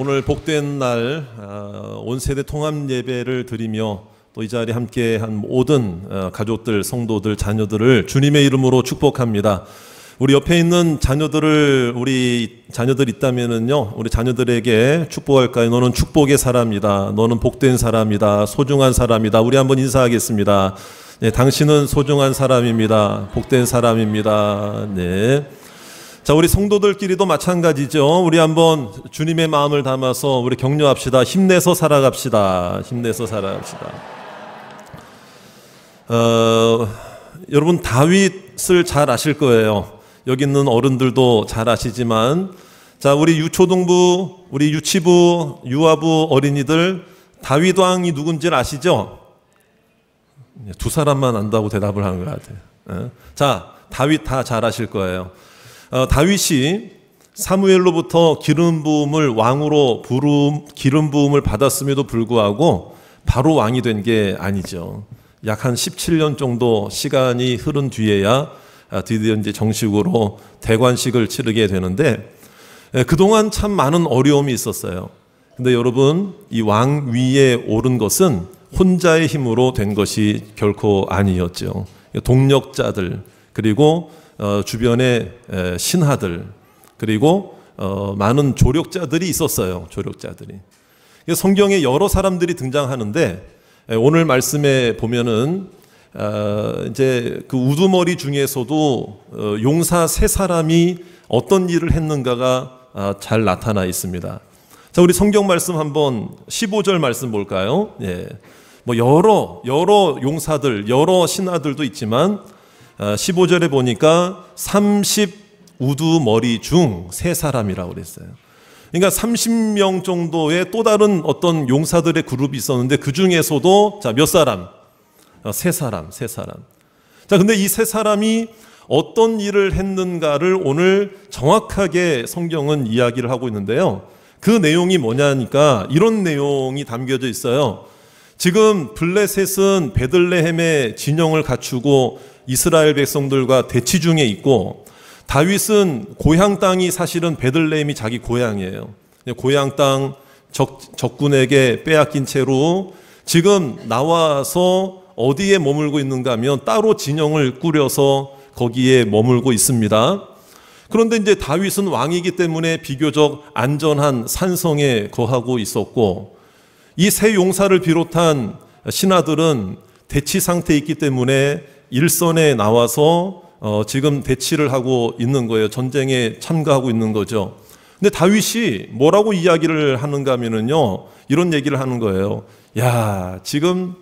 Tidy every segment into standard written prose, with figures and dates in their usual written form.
오늘 복된 날 온 세대 통합 예배를 드리며 또 이 자리에 함께한 모든 가족들, 성도들, 자녀들을 주님의 이름으로 축복합니다. 우리 옆에 있는 자녀들을 우리 자녀들 있다면은요, 우리 자녀들에게 축복할까요? 너는 축복의 사람이다. 너는 복된 사람이다. 소중한 사람이다. 우리 한번 인사하겠습니다. 네, 당신은 소중한 사람입니다. 복된 사람입니다. 네. 자, 우리 성도들끼리도 마찬가지죠. 우리 한번 주님의 마음을 담아서 우리 격려합시다. 힘내서 살아갑시다. 힘내서 살아갑시다. 여러분 다윗을 잘 아실 거예요. 여기 있는 어른들도 잘 아시지만, 자, 우리 유초등부, 우리 유치부, 유아부 어린이들 다윗 왕이 누군지 아시죠? 두 사람만 안다고 대답을 하는 것 같아요. 자, 다윗 다 잘 아실 거예요. 다윗이 사무엘로부터 기름 부음을 왕으로 기름 부음을 받았음에도 불구하고 바로 왕이 된 게 아니죠. 약 한 17년 정도 시간이 흐른 뒤에야 드디어 이제 정식으로 대관식을 치르게 되는데, 그동안 참 많은 어려움이 있었어요. 근데 여러분, 이 왕 위에 오른 것은 혼자의 힘으로 된 것이 결코 아니었죠. 동력자들, 그리고 주변에 신하들, 그리고 많은 조력자들이 있었어요. 조력자들이. 성경에 여러 사람들이 등장하는데, 오늘 말씀에 보면은 이제 그 우두머리 중에서도 용사 세 사람이 어떤 일을 했는가가 잘 나타나 있습니다. 자, 우리 성경 말씀 한번 15절 말씀 볼까요? 예. 뭐 여러 용사들, 여러 신하들도 있지만 15절에 보니까 30 우두머리 중 세 사람이라고 그랬어요. 그러니까 30명 정도의 또 다른 어떤 용사들의 그룹이 있었는데 그 중에서도 자, 몇 사람? 세 사람. 자, 근데 이 세 사람이 어떤 일을 했는가를 오늘 정확하게 성경은 이야기를 하고 있는데요. 그 내용이 뭐냐니까 이런 내용이 담겨져 있어요. 지금 블레셋은 베들레헴에 진영을 갖추고 이스라엘 백성들과 대치 중에 있고, 다윗은 고향 땅이 사실은 베들레헴이 자기 고향이에요. 고향 땅 적군에게 빼앗긴 채로 지금 나와서 어디에 머물고 있는가 하면 따로 진영을 꾸려서 거기에 머물고 있습니다. 그런데 이제 다윗은 왕이기 때문에 비교적 안전한 산성에 거하고 있었고, 이 세 용사를 비롯한 신하들은 대치 상태에 있기 때문에 일선에 나와서 지금 대치를 하고 있는 거예요. 전쟁에 참가하고 있는 거죠. 근데 다윗이 뭐라고 이야기를 하는가 하면은요, 이런 얘기를 하는 거예요. 야, 지금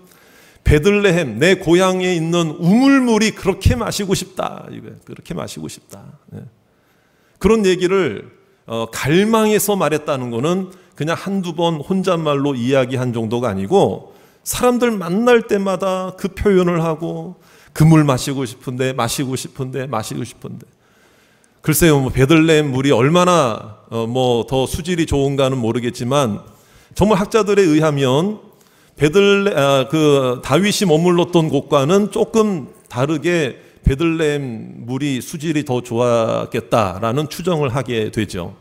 베들레헴, 내 고향에 있는 우물물이 그렇게 마시고 싶다. 그렇게 마시고 싶다. 그런 얘기를 갈망해서 말했다는 거는 그냥 한두 번 혼잣말로 이야기한 정도가 아니고, 사람들 만날 때마다 그 표현을 하고, 그 물 마시고 싶은데. 글쎄요, 뭐 베들레헴 물이 얼마나 뭐 더 수질이 좋은가는 모르겠지만, 정말 학자들에 의하면 다윗이 머물렀던 곳과는 조금 다르게 베들레헴 물이 수질이 더 좋았겠다라는 추정을 하게 되죠.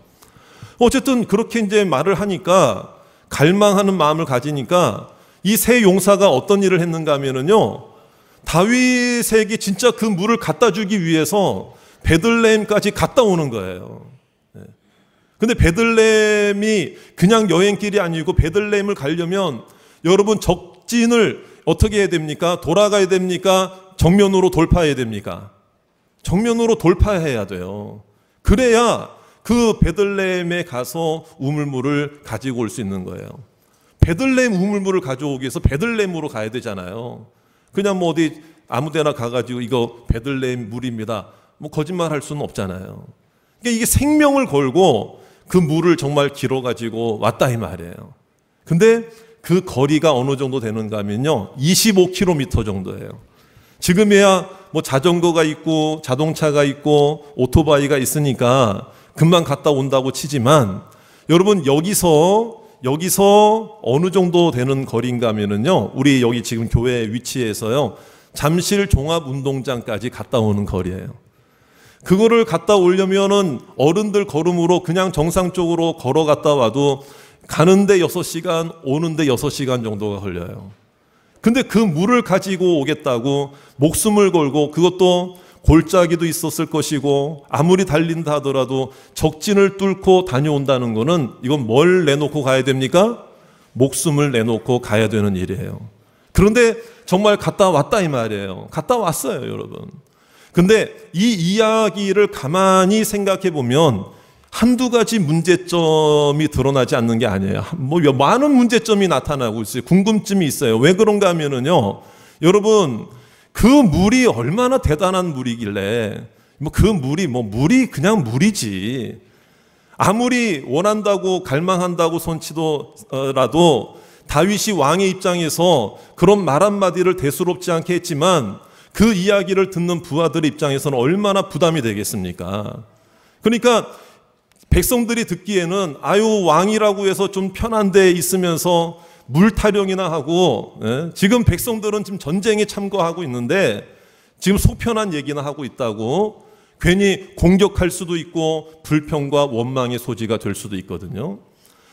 어쨌든 그렇게 이제 말을 하니까, 갈망하는 마음을 가지니까 이 세 용사가 어떤 일을 했는가 하면은요, 다윗에게 진짜 그 물을 갖다 주기 위해서 베들레헴까지 갔다 오는 거예요. 근데 베들레헴이 그냥 여행길이 아니고, 베들레헴을 가려면 여러분 적진을 어떻게 해야 됩니까? 돌아가야 됩니까? 정면으로 돌파해야 됩니까? 정면으로 돌파해야 돼요. 그래야 그 베들레헴에 가서 우물물을 가지고 올 수 있는 거예요. 베들레헴 우물물을 가져오기 위해서 베들레헴으로 가야 되잖아요. 그냥 뭐 어디 아무 데나 가가지고 이거 베들레헴 물입니다, 뭐 거짓말 할 수는 없잖아요. 그러니까 이게 생명을 걸고 그 물을 정말 길어가지고 왔다 이 말이에요. 근데 그 거리가 어느 정도 되는가 하면요, 25km 정도예요. 지금이야 뭐 자전거가 있고 자동차가 있고 오토바이가 있으니까 금방 갔다 온다고 치지만, 여러분 여기서 어느 정도 되는 거리인가 하면은요, 우리 여기 지금 교회 위치에서요, 잠실 종합운동장까지 갔다 오는 거리예요. 그거를 갔다 오려면은 어른들 걸음으로 그냥 정상적으로 걸어갔다 와도 가는데 6시간, 오는데 6시간 정도가 걸려요. 근데 그 물을 가지고 오겠다고 목숨을 걸고, 그것도 골짜기도 있었을 것이고 아무리 달린다 하더라도 적진을 뚫고 다녀온다는 거는 이건 뭘 내놓고 가야 됩니까? 목숨을 내놓고 가야 되는 일이에요. 그런데 정말 갔다 왔다 이 말이에요. 갔다 왔어요, 여러분. 근데 이 이야기를 가만히 생각해 보면 한두 가지 문제점이 드러나지 않는 게 아니에요. 뭐 많은 문제점이 나타나고 있어요. 궁금증이 있어요. 왜 그런가 하면은요, 여러분, 그 물이 얼마나 대단한 물이길래, 물이 그냥 물이지. 아무리 원한다고 갈망한다고 손치더라도 다윗이 왕의 입장에서 그런 말 한마디를 대수롭지 않게 했지만 그 이야기를 듣는 부하들의 입장에서는 얼마나 부담이 되겠습니까? 그러니까 백성들이 듣기에는 왕이라고 해서 좀 편한 데 있으면서 물 타령이나 하고, 지금 백성들은 지금 전쟁에 참가하고 있는데 지금 속편한 얘기나 하고 있다고 괜히 공격할 수도 있고 불평과 원망의 소지가 될 수도 있거든요.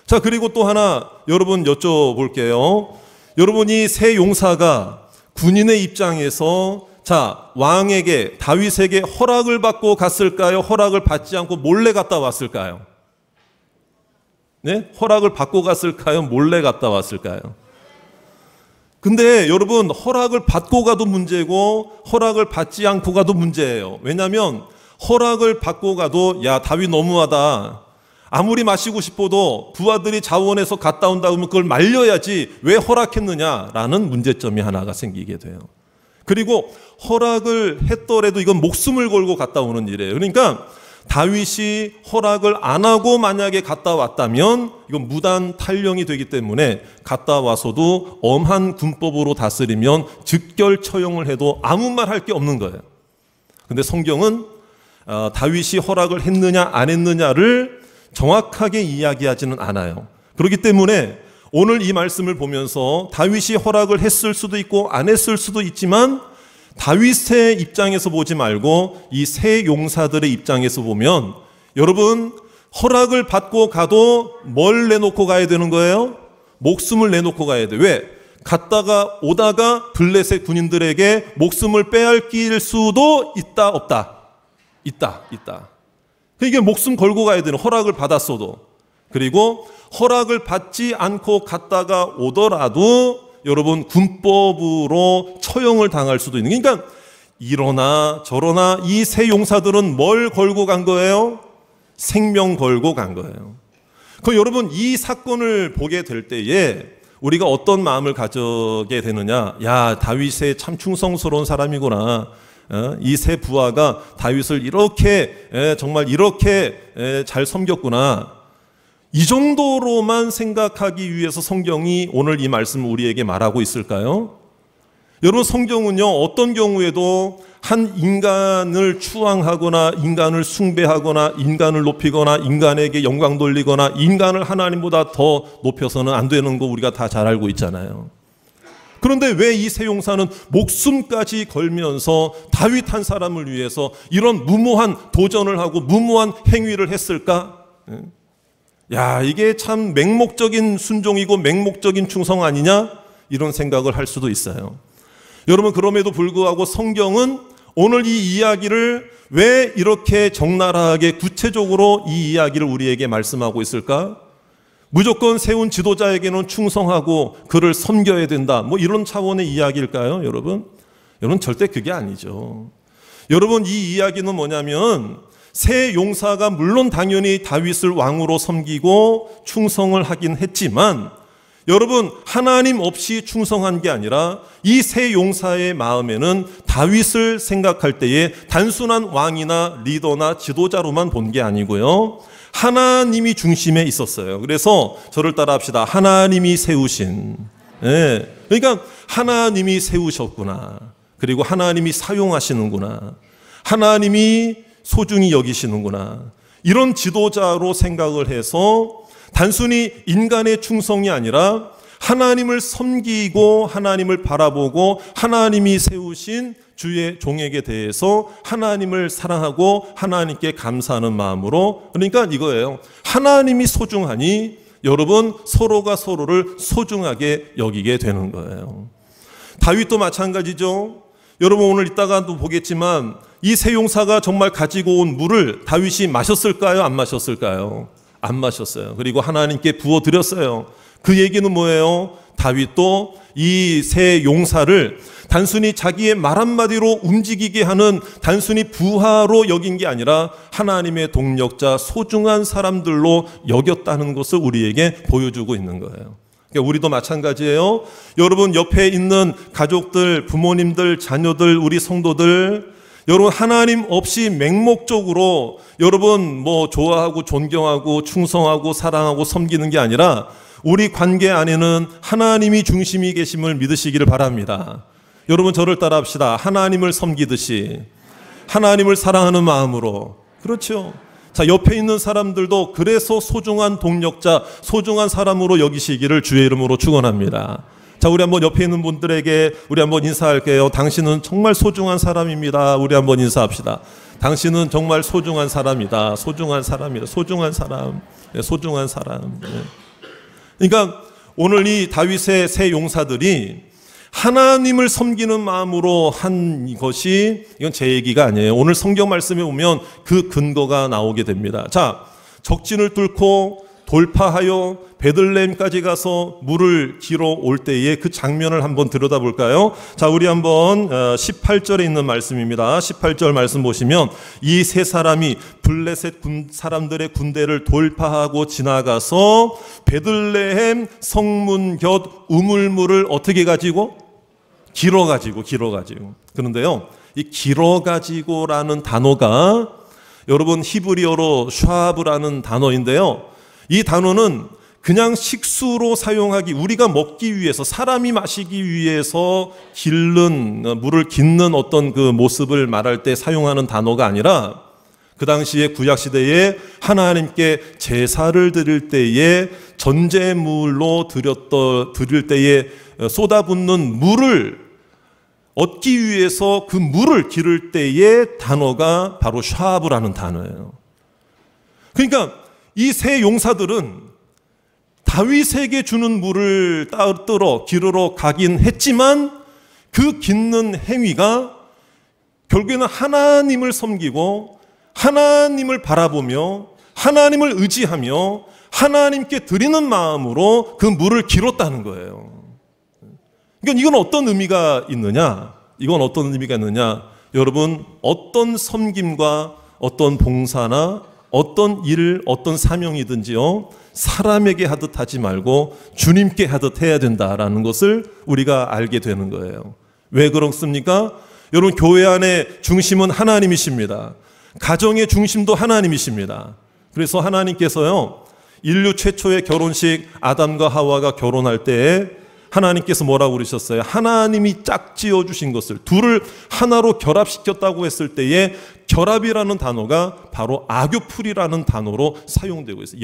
자, 그리고 또 하나 여러분 여쭤볼게요. 여러분이 세 용사가 군인의 입장에서 왕에게, 다윗에게 허락을 받고 갔을까요? 허락을 받지 않고 몰래 갔다 왔을까요? 네? 허락을 받고 갔을까요? 몰래 갔다 왔을까요? 근데 여러분, 허락을 받고 가도 문제고 허락을 받지 않고 가도 문제예요. 왜냐하면 허락을 받고 가도 다윗 너무하다. 아무리 마시고 싶어도 부하들이 자원해서 갔다 온다 그러면 그걸 말려야지 왜 허락했느냐라는 문제점이 하나가 생기게 돼요. 그리고 허락을 했더라도 이건 목숨을 걸고 갔다 오는 일이에요. 그러니까 다윗이 허락을 안 하고 만약에 갔다 왔다면 이건 무단 탈령이 되기 때문에 갔다 와서도 엄한 군법으로 다스리면 즉결 처형을 해도 아무 말 할 게 없는 거예요. 근데 성경은 다윗이 허락을 했느냐 안 했느냐를 정확하게 이야기하지는 않아요. 그렇기 때문에 오늘 이 말씀을 보면서 다윗이 허락을 했을 수도 있고 안 했을 수도 있지만 다윗의 입장에서 보지 말고 이 세 용사들의 입장에서 보면, 여러분, 허락을 받고 가도 뭘 내놓고 가야 되는 거예요? 목숨을 내놓고 가야 돼. 왜? 갔다가 오다가 블레셋 군인들에게 목숨을 빼앗길 수도 있다, 없다? 있다. 이게 목숨 걸고 가야 되는, 허락을 받았어도. 그리고 허락을 받지 않고 갔다가 오더라도 여러분 군법으로 처형을 당할 수도 있는. 그러니까 이러나 저러나 이 세 용사들은 뭘 걸고 간 거예요? 생명 걸고 간 거예요. 여러분, 이 사건을 보게 될 때에 우리가 어떤 마음을 가지게 되느냐? 다윗의 참 충성스러운 사람이구나. 이 세 부하가 다윗을 정말 이렇게 잘 섬겼구나. 이 정도로만 생각하기 위해서 성경이 오늘 이 말씀을 우리에게 말하고 있을까요? 여러분, 성경은요, 어떤 경우에도 한 인간을 추앙하거나 인간을 숭배하거나 인간을 높이거나 인간에게 영광 돌리거나 인간을 하나님보다 더 높여서는 안 되는 거 우리가 다 잘 알고 있잖아요. 그런데 왜 이 세 용사는 목숨까지 걸면서 다윗 한 사람을 위해서 이런 무모한 도전을 하고 무모한 행위를 했을까? 이게 참 맹목적인 순종이고 맹목적인 충성 아니냐? 이런 생각을 할 수도 있어요. 여러분, 그럼에도 불구하고 성경은 오늘 이 이야기를 왜 이렇게 적나라하게 구체적으로 이 이야기를 우리에게 말씀하고 있을까? 무조건 세운 지도자에게는 충성하고 그를 섬겨야 된다, 이런 차원의 이야기일까요, 여러분? 여러분, 절대 그게 아니죠. 여러분, 이 이야기는 뭐냐면 세 용사가 물론 당연히 다윗을 왕으로 섬기고 충성을 하긴 했지만, 여러분, 하나님 없이 충성한 게 아니라 이 세 용사의 마음에는 다윗을 생각할 때에 단순한 왕이나 리더나 지도자로만 본 게 아니고요, 하나님이 중심에 있었어요. 그래서 저를 따라 합시다. 하나님이 세우신. 그러니까 하나님이 세우셨구나. 그리고 하나님이 사용하시는구나. 하나님이 소중히 여기시는구나. 이런 지도자로 생각을 해서 단순히 인간의 충성이 아니라 하나님을 섬기고 하나님을 바라보고 하나님이 세우신 주의 종에게 대해서 하나님을 사랑하고 하나님께 감사하는 마음으로, 그러니까 이거예요. 하나님이 소중하니 여러분 서로가 서로를 소중하게 여기게 되는 거예요. 다윗도 마찬가지죠. 여러분 오늘 이따가도 보겠지만 이 세 용사가 정말 가지고 온 물을 다윗이 마셨을까요? 안 마셨을까요? 안 마셨어요. 그리고 하나님께 부어드렸어요. 그 얘기는 뭐예요? 다윗도 이 세 용사를 단순히 자기의 말 한마디로 움직이게 하는 단순히 부하로 여긴 게 아니라 하나님의 동력자 소중한 사람들로 여겼다는 것을 우리에게 보여주고 있는 거예요. 그러니까 우리도 마찬가지예요. 여러분 옆에 있는 가족들, 부모님들, 자녀들, 우리 성도들, 여러분 하나님 없이 맹목적으로 여러분 뭐 좋아하고 존경하고 충성하고 사랑하고 섬기는 게 아니라 우리 관계 안에는 하나님이 중심이 계심을 믿으시기를 바랍니다. 여러분 저를 따라합시다. 하나님을 섬기듯이 하나님을 사랑하는 마음으로. 그렇죠. 자, 옆에 있는 사람들도 그래서 소중한 동력자, 소중한 사람으로 여기시기를 주의 이름으로 축원합니다. 자, 우리 한번 옆에 있는 분들에게 우리 한번 인사할게요. 당신은 정말 소중한 사람입니다. 우리 한번 인사합시다. 당신은 정말 소중한 사람이다. 소중한 사람이다. 소중한 사람. 네, 소중한 사람. 네. 그러니까 오늘 이 다윗의 세 용사들이 하나님을 섬기는 마음으로 한 것이, 이건 제 얘기가 아니에요. 오늘 성경 말씀에 보면 그 근거가 나오게 됩니다. 자, 적진을 뚫고 돌파하여 베들레헴까지 가서 물을 길어 올 때의 그 장면을 한번 들여다볼까요? 자, 우리 한번 18절에 있는 말씀입니다. 18절 말씀 보시면 이 세 사람이 블레셋 사람들의 군대를 돌파하고 지나가서 베들레헴 성문 곁 우물물을 어떻게 가지고? 길어가지고. 그런데요, 이 길어가지고라는 단어가 여러분 히브리어로 샤브라는 단어인데요. 이 단어는 그냥 식수로 사용하기, 우리가 먹기 위해서, 사람이 마시기 위해서 물을 깃는 어떤 그 모습을 말할 때 사용하는 단어가 아니라 그 당시에 구약시대에 하나님께 제사를 드릴 때에 전제물로 드릴 때에 쏟아붓는 물을 얻기 위해서 그 물을 기를 때의 단어가 바로 샤브라는 단어예요. 그러니까 이 세 용사들은 다윗에게 주는 물을 따르러 기르러 가긴 했지만 그 깃는 행위가 결국에는 하나님을 섬기고 하나님을 바라보며 하나님을 의지하며 하나님께 드리는 마음으로 그 물을 길었다는 거예요. 그러니까 이건 어떤 의미가 있느냐? 여러분 어떤 섬김과 어떤 봉사나 어떤 일, 어떤 사명이든지요, 사람에게 하듯 하지 말고 주님께 하듯 해야 된다라는 것을 우리가 알게 되는 거예요. 왜 그렇습니까? 여러분 교회 안의 중심은 하나님이십니다. 가정의 중심도 하나님이십니다. 그래서 하나님께서요, 인류 최초의 결혼식 아담과 하와가 결혼할 때에 하나님께서 뭐라고 그러셨어요? 하나님이 짝지어 주신 것을 둘을 하나로 결합시켰다고 했을 때에 결합이라는 단어가 바로 아교풀이라는 단어로 사용되고 있어요.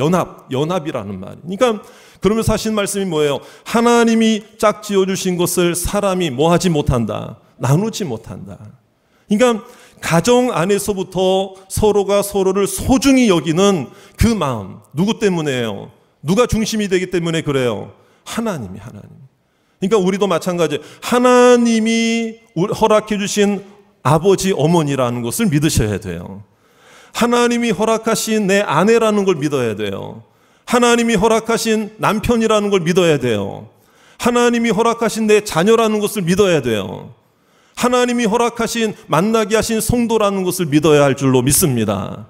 연합이라는 말. 그러니까 그러면서 하신 말씀이 뭐예요? 하나님이 짝지어 주신 것을 사람이 뭐하지 못한다? 나누지 못한다. 그러니까 가정 안에서부터 서로가 서로를 소중히 여기는 그 마음, 누구 때문에요? 누가 중심이 되기 때문에 그래요? 하나님. 그러니까 우리도 마찬가지예요. 하나님이 허락해 주신 아버지, 어머니라는 것을 믿으셔야 돼요. 하나님이 허락하신 내 아내라는 걸 믿어야 돼요. 하나님이 허락하신 남편이라는 걸 믿어야 돼요. 하나님이 허락하신 내 자녀라는 것을 믿어야 돼요. 하나님이 허락하신 만나게 하신 성도라는 것을 믿어야 할 줄로 믿습니다.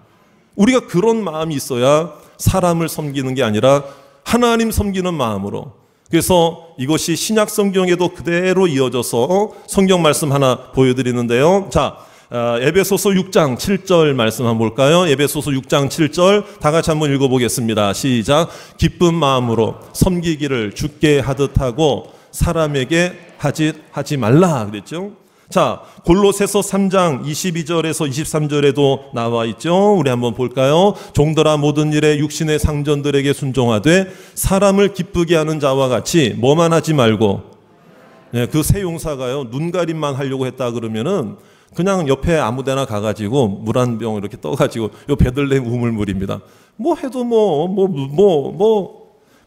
우리가 그런 마음이 있어야 사람을 섬기는 게 아니라 하나님 섬기는 마음으로. 그래서 이것이 신약 성경에도 그대로 이어져서 성경 말씀 하나 보여드리는데요. 자, 에베소서 6장 7절 말씀 한번 볼까요? 에베소서 6장 7절 다 같이 한번 읽어보겠습니다. 시작. 기쁜 마음으로 섬기기를 주께 하듯 하고 사람에게 하지 말라 그랬죠. 자, 골로새서 3장 22절에서 23절에도 나와 있죠. 우리 한번 볼까요? 종들아 모든 일에 육신의 상전들에게 순종하되 사람을 기쁘게 하는 자와 같이 뭐만 하지 말고, 그 세 용사가요, 눈가림만 하려고 했다 그러면은 그냥 옆에 아무데나 가가지고 물 한 병 이렇게 떠가지고 요 베들레헴 우물물입니다. 뭐 해도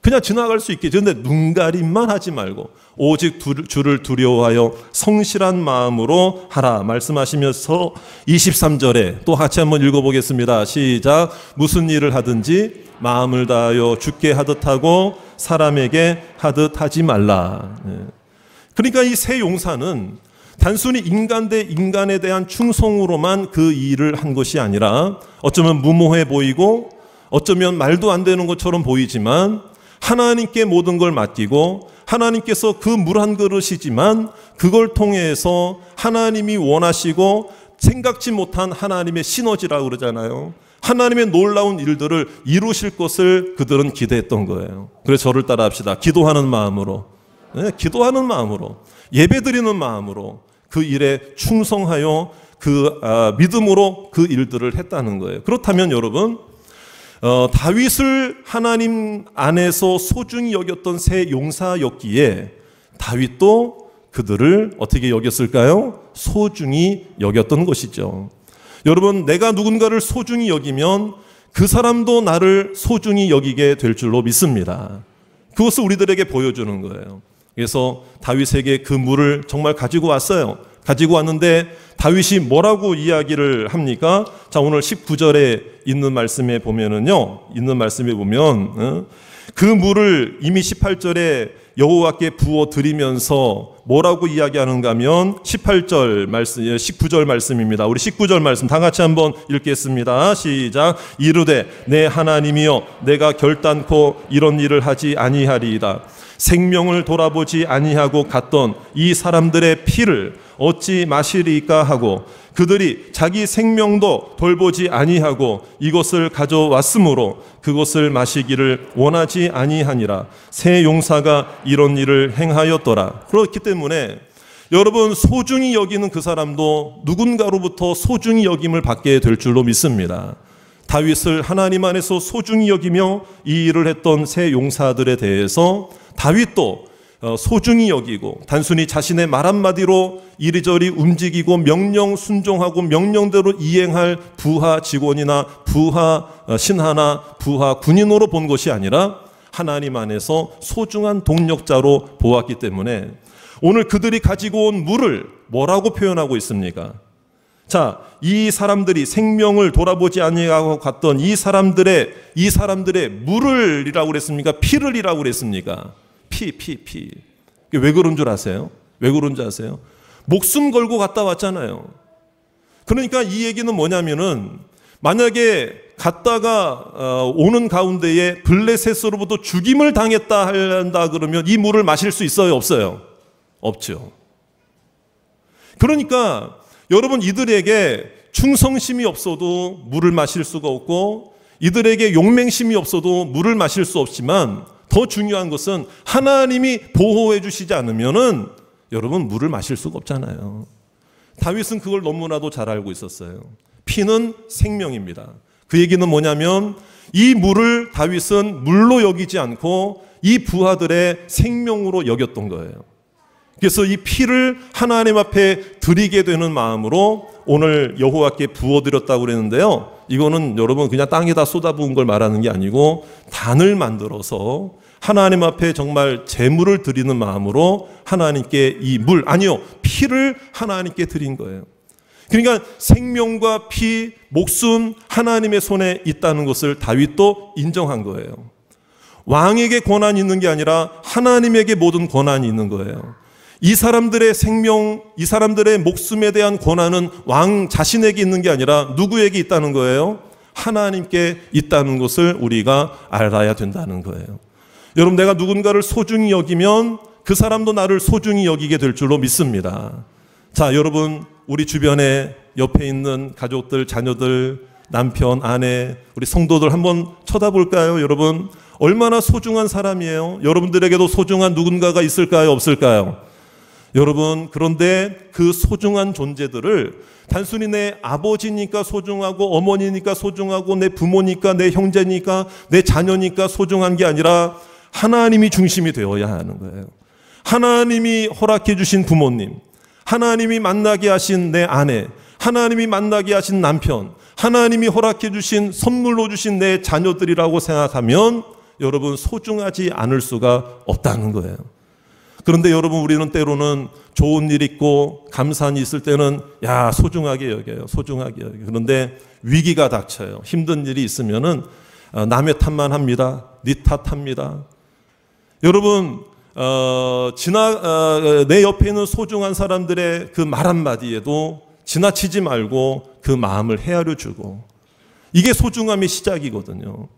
그냥 지나갈 수 있겠죠. 그런데 눈가림만 하지 말고 오직 주를 두려워하여 성실한 마음으로 하라 말씀하시면서 23절에 또 같이 한번 읽어보겠습니다. 시작. 무슨 일을 하든지 마음을 다하여 주께 하듯 하고 사람에게 하듯 하지 말라. 그러니까 이 새 용사는 단순히 인간 대 인간에 대한 충성으로만 그 일을 한 것이 아니라 어쩌면 무모해 보이고 어쩌면 말도 안 되는 것처럼 보이지만 하나님께 모든 걸 맡기고 하나님께서 그 물 한 그릇이지만 그걸 통해서 하나님이 원하시고 생각지 못한 하나님의 시너지라고 그러잖아요. 하나님의 놀라운 일들을 이루실 것을 그들은 기대했던 거예요. 그래서 저를 따라 합시다. 기도하는 마음으로, 기도하는 마음으로, 예배드리는 마음으로 그 일에 충성하여 그 믿음으로 그 일들을 했다는 거예요. 그렇다면 여러분, 다윗을 하나님 안에서 소중히 여겼던 새 용사였기에 다윗도 그들을 어떻게 여겼을까요? 소중히 여겼던 것이죠. 여러분, 내가 누군가를 소중히 여기면 그 사람도 나를 소중히 여기게 될 줄로 믿습니다. 그것을 우리들에게 보여주는 거예요. 그래서 다윗에게 그 물을 정말 가지고 왔어요. 가지고 왔는데 다윗이 뭐라고 이야기를 합니까? 자, 오늘 19절에 있는 말씀에 보면은요, 그 물을 이미 18절에 여호와께 부어 드리면서 뭐라고 이야기하는가 하면 18절 말씀, 19절 말씀입니다. 우리 19절 말씀 다 같이 한번 읽겠습니다. 시작. 이르되 내 하나님이여 내가 결단코 이런 일을 하지 아니하리이다. 생명을 돌아보지 아니하고 갔던 이 사람들의 피를 어찌 마시리까 하고 그들이 자기 생명도 돌보지 아니하고 이것을 가져왔으므로 그것을 마시기를 원하지 아니하니라. 새 용사가 이런 일을 행하였더라. 그렇기 때문에 여러분, 소중히 여기는 그 사람도 누군가로부터 소중히 여김을 받게 될 줄로 믿습니다. 다윗을 하나님 안에서 소중히 여기며 이 일을 했던 새 용사들에 대해서 다윗도 소중히 여기고 단순히 자신의 말 한마디로 이리저리 움직이고 명령 순종하고 명령대로 이행할 부하 직원이나 부하 신하나 부하 군인으로 본 것이 아니라 하나님 안에서 소중한 동력자로 보았기 때문에 오늘 그들이 가지고 온 물을 뭐라고 표현하고 있습니까? 자, 이 사람들이 생명을 돌아보지 아니하고 갔던 이 사람들의 물을이라고 그랬습니까? 피를이라고 그랬습니까? 피. 왜 그런 줄 아세요? 목숨 걸고 갔다 왔잖아요. 그러니까 이 얘기는 뭐냐면은 만약에 갔다가 오는 가운데에 블레셋으로부터 죽임을 당했다 한다 그러면 이 물을 마실 수 있어요? 없어요? 없죠. 그러니까 여러분, 이들에게 충성심이 없어도 물을 마실 수가 없고 이들에게 용맹심이 없어도 물을 마실 수 없지만 더 중요한 것은 하나님이 보호해 주시지 않으면은 여러분 물을 마실 수가 없잖아요. 다윗은 그걸 너무나도 잘 알고 있었어요. 피는 생명입니다. 그 얘기는 뭐냐면 이 물을 다윗은 물로 여기지 않고 이 부하들의 생명으로 여겼던 거예요. 그래서 이 피를 하나님 앞에 드리게 되는 마음으로 오늘 여호와께 부어드렸다고 그랬는데요. 이거는 여러분 그냥 땅에다 쏟아부은 걸 말하는 게 아니고 단을 만들어서 하나님 앞에 정말 제물을 드리는 마음으로 하나님께 이 물, 아니요, 피를 하나님께 드린 거예요. 그러니까 생명과 피, 목숨 하나님의 손에 있다는 것을 다윗도 인정한 거예요. 왕에게 권한이 있는 게 아니라 하나님에게 모든 권한이 있는 거예요. 이 사람들의 생명, 이 사람들의 목숨에 대한 권한은 왕 자신에게 있는 게 아니라 누구에게 있다는 거예요? 하나님께 있다는 것을 우리가 알아야 된다는 거예요. 여러분, 내가 누군가를 소중히 여기면 그 사람도 나를 소중히 여기게 될 줄로 믿습니다. 자, 여러분, 우리 주변에 옆에 있는 가족들, 자녀들, 남편, 아내, 우리 성도들 한번 쳐다볼까요? 여러분, 얼마나 소중한 사람이에요? 여러분들에게도 소중한 누군가가 있을까요? 없을까요? 여러분, 그런데 그 소중한 존재들을 단순히 내 아버지니까 소중하고 어머니니까 소중하고 내 부모니까 내 형제니까 내 자녀니까 소중한 게 아니라 하나님이 중심이 되어야 하는 거예요. 하나님이 허락해 주신 부모님, 하나님이 만나게 하신 내 아내, 하나님이 만나게 하신 남편, 하나님이 허락해 주신 선물로 주신 내 자녀들이라고 생각하면 여러분 소중하지 않을 수가 없다는 거예요. 그런데 여러분 우리는 때로는 좋은 일 있고 감사한 일 있을 때는 소중하게 여겨요. 소중하게 여겨요. 그런데 위기가 닥쳐요. 힘든 일이 있으면은 남의 탓만 합니다. 네 탓합니다. 여러분 내 옆에 있는 소중한 사람들의 그 말 한마디에도 지나치지 말고 그 마음을 헤아려 주고, 이게 소중함의 시작이거든요.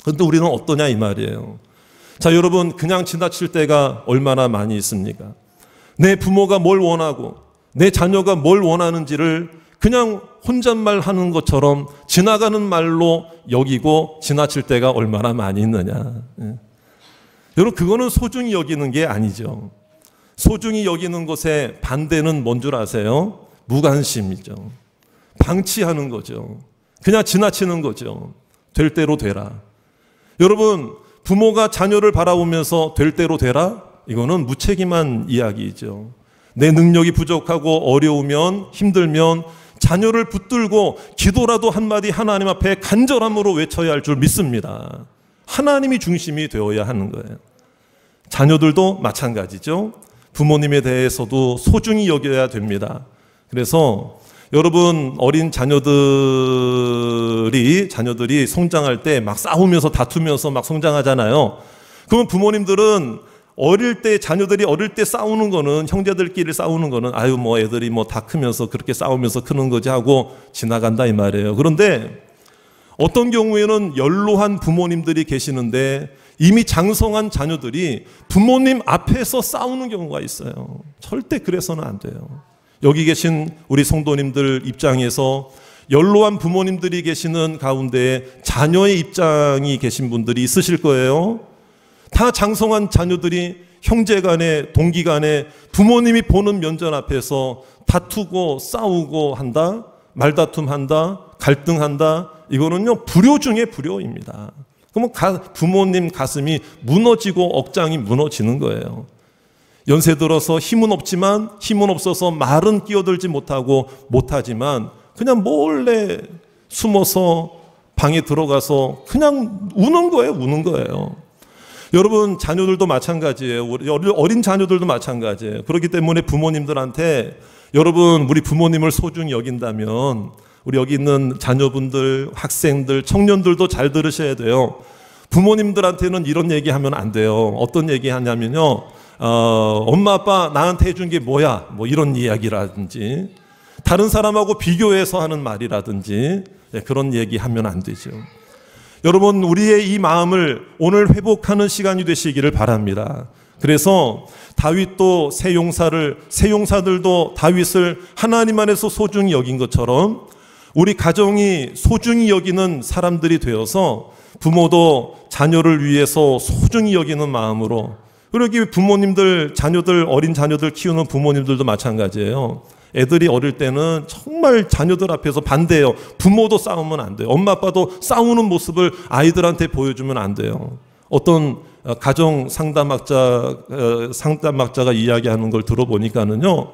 그런데 우리는 어떠냐 이 말이에요. 자, 여러분 그냥 지나칠 때가 얼마나 많이 있습니까? 내 부모가 뭘 원하고 내 자녀가 뭘 원하는지를 그냥 혼잣말 하는 것처럼 지나가는 말로 여기고 지나칠 때가 얼마나 많이 있느냐. 여러분 그거는 소중히 여기는 게 아니죠. 소중히 여기는 것의 반대는 뭔 줄 아세요? 무관심이죠. 방치하는 거죠. 그냥 지나치는 거죠. 될 대로 되라. 여러분 부모가 자녀를 바라보면서 될 대로 되라? 이거는 무책임한 이야기이죠. 내 능력이 부족하고 어려우면, 힘들면 자녀를 붙들고 기도라도 한마디 하나님 앞에 간절함으로 외쳐야 할 줄 믿습니다. 하나님이 중심이 되어야 하는 거예요. 자녀들도 마찬가지죠. 부모님에 대해서도 소중히 여겨야 됩니다. 그래서 여러분 어린 자녀들이 성장할 때 막 싸우면서 다투면서 막 성장하잖아요. 그러면 부모님들은 자녀들이 어릴 때 싸우는 거는, 형제들끼리 싸우는 거는 애들이 다 크면서 그렇게 싸우면서 크는 거지 하고 지나간다 이 말이에요. 그런데 어떤 경우에는 연로한 부모님들이 계시는데 이미 장성한 자녀들이 부모님 앞에서 싸우는 경우가 있어요. 절대 그래서는 안 돼요. 여기 계신 우리 성도님들 입장에서 연로한 부모님들이 계시는 가운데 자녀의 입장이 계신 분들이 있으실 거예요. 다 장성한 자녀들이 형제간에 동기간에 부모님이 보는 면전 앞에서 다투고 싸우고 한다, 말다툼한다, 갈등한다. 이거는요 불효 중에 불효입니다. 그러면 부모님 가슴이 무너지고 억장이 무너지는 거예요. 연세 들어서 힘은 없어서 말은 끼어들지 못하지만 그냥 몰래 숨어서 방에 들어가서 그냥 우는 거예요. 여러분 자녀들도 마찬가지예요. 어린 자녀들도 마찬가지예요. 그렇기 때문에 부모님들한테 여러분 우리 부모님을 소중히 여긴다면 우리 여기 있는 자녀분들, 학생들, 청년들도 잘 들으셔야 돼요. 부모님들한테는 이런 얘기하면 안 돼요. 어떤 얘기 하냐면요. 엄마 아빠 나한테 해준 게 뭐야? 이런 이야기라든지 다른 사람하고 비교해서 하는 말이라든지 그런 얘기하면 안 되죠. 여러분 우리의 이 마음을 오늘 회복하는 시간이 되시기를 바랍니다. 그래서 다윗도 새 용사들도 다윗을 하나님 안에서 소중히 여긴 것처럼 우리 가정이 소중히 여기는 사람들이 되어서 부모도 자녀를 위해서 소중히 여기는 마음으로, 그러기 부모님들, 어린 자녀들 키우는 부모님들도 마찬가지예요. 애들이 어릴 때는 정말 자녀들 앞에서 반대해요. 부모도 싸우면 안 돼요. 엄마 아빠도 싸우는 모습을 아이들한테 보여주면 안 돼요. 어떤 가정 상담학자가 이야기하는 걸 들어보니까는요,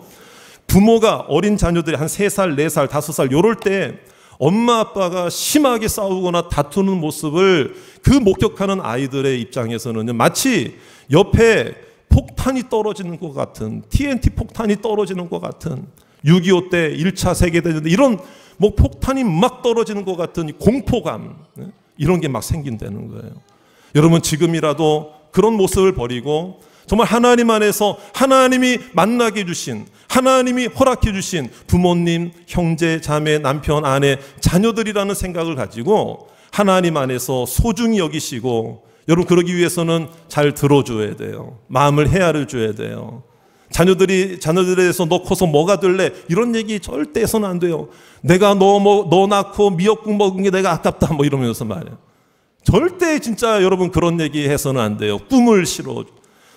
부모가 어린 자녀들이 한 3살, 4살, 5살 요럴 때 엄마 아빠가 심하게 싸우거나 다투는 모습을 목격하는 아이들의 입장에서는요, 마치 옆에 폭탄이 떨어지는 것 같은, TNT 폭탄이 떨어지는 것 같은, 6.25 때 1차 세계대전 때 이런 폭탄이 막 떨어지는 것 같은 공포감, 이런 게 막 생긴다는 거예요. 여러분 지금이라도 그런 모습을 버리고 정말 하나님 안에서 하나님이 만나게 해주신, 하나님이 허락해 주신 부모님, 형제, 자매, 남편, 아내, 자녀들이라는 생각을 가지고 하나님 안에서 소중히 여기시고, 여러분 그러기 위해서는 잘 들어줘야 돼요. 마음을 헤아려 줘야 돼요. 자녀들에 대해서 너 커서 뭐가 될래? 이런 얘기 절대 해서는 안 돼요. 내가 너 낳고 미역국 먹은 게 내가 아깝다 이러면서 말이에요. 절대 진짜 여러분 그런 얘기 해서는 안 돼요. 꿈을 실어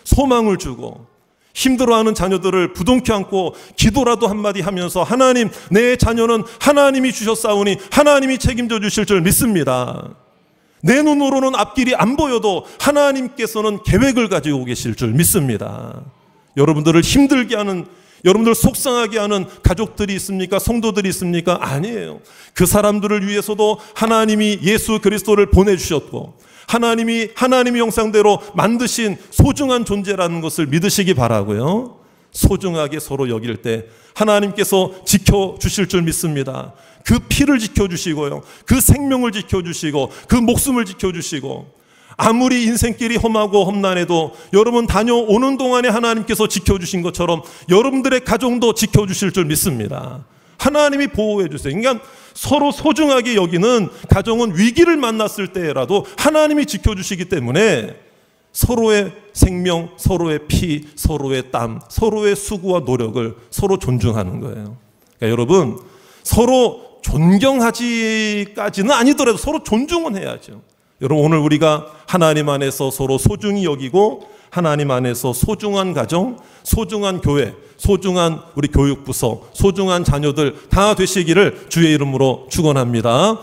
소망을 주고 힘들어하는 자녀들을 부둥켜 안고 기도라도 한마디 하면서 하나님, 내 자녀는 하나님이 주셨사오니 하나님이 책임져 주실 줄 믿습니다. 내 눈으로는 앞길이 안 보여도 하나님께서는 계획을 가지고 계실 줄 믿습니다. 여러분들을 힘들게 하는, 여러분들 속상하게 하는 가족들이 있습니까? 성도들이 있습니까? 아니에요. 그 사람들을 위해서도 하나님이 예수 그리스도를 보내주셨고 하나님의 형상대로 만드신 소중한 존재라는 것을 믿으시기 바라고요. 소중하게 서로 여길 때 하나님께서 지켜주실 줄 믿습니다. 그 피를 지켜주시고요, 그 생명을 지켜주시고, 그 목숨을 지켜주시고, 아무리 인생길이 험하고 험난해도 여러분 다녀오는 동안에 하나님께서 지켜주신 것처럼 여러분들의 가정도 지켜주실 줄 믿습니다. 하나님이 보호해 주세요. 그러니까 서로 소중하게 여기는 가정은 위기를 만났을 때라도 하나님이 지켜주시기 때문에 서로의 생명, 서로의 피, 서로의 땀, 서로의 수고와 노력을 서로 존중하는 거예요. 그러니까 여러분, 서로 존경하지까지는 아니더라도 서로 존중은 해야죠. 여러분, 오늘 우리가 하나님 안에서 서로 소중히 여기고 하나님 안에서 소중한 가정, 소중한 교회, 소중한 우리 교육부서, 소중한 자녀들 다 되시기를 주의 이름으로 축원합니다.